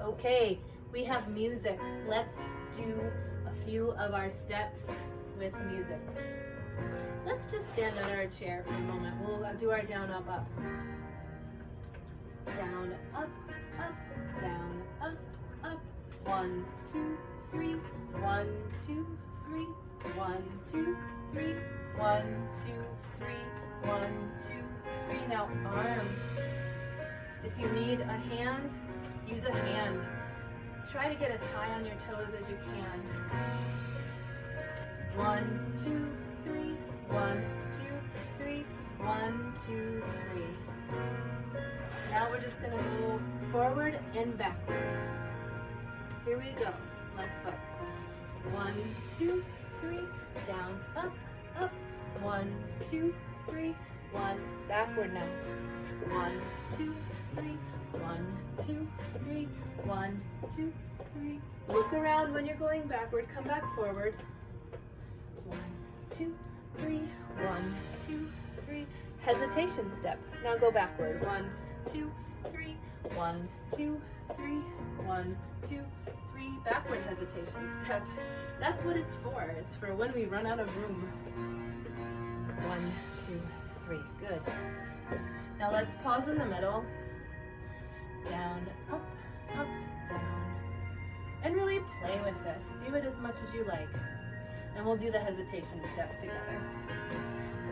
Okay, we have music. Let's do a few of our steps with music. Let's just stand under a chair for a moment. We'll do our down, up, up. Down, up, up, down, up, up. 1, 2, 3. 1, 2, 3. 1, 2, 3. 1, 2, 3. 1, 2, 3. Now arms. If you need a hand, use a hand. Try to get as high on your toes as you can. 1, 2, 3. 1, 2, 3. 1, 2, 3. Now we're just going to move forward and backward. Here we go. Left foot. 1, 2, 3. Down, up, up. 1, 2, 3. 1. Backward now. 1, 2, 3. 1, 2, 3. 1, 2, 3. Look around when you're going backward. Come back forward. 1, 2, 3. 1, 2, 3. Hesitation step. Now go backward. 1, 2, 3. 1, 2, 3. 1, 2, 3. Backward hesitation step. That's what it's for. It's for when we run out of room. 1, 2, 3. Good. Now let's pause in the middle. Down, up, up, down. And really play with this. Do it as much as you like. And we'll do the hesitation step together.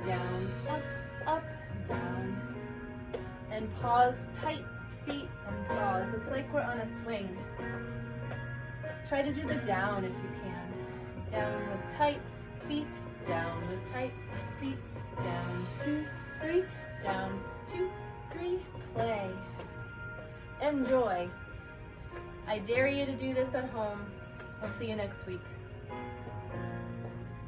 Down, up, up, down. And pause, tight feet and pause. It's like we're on a swing. Try to do the down if you can. Down with tight feet, down with tight feet. Down, 2, 3, down, 2, 3, play. Enjoy. I dare you to do this at home. I'll see you next week.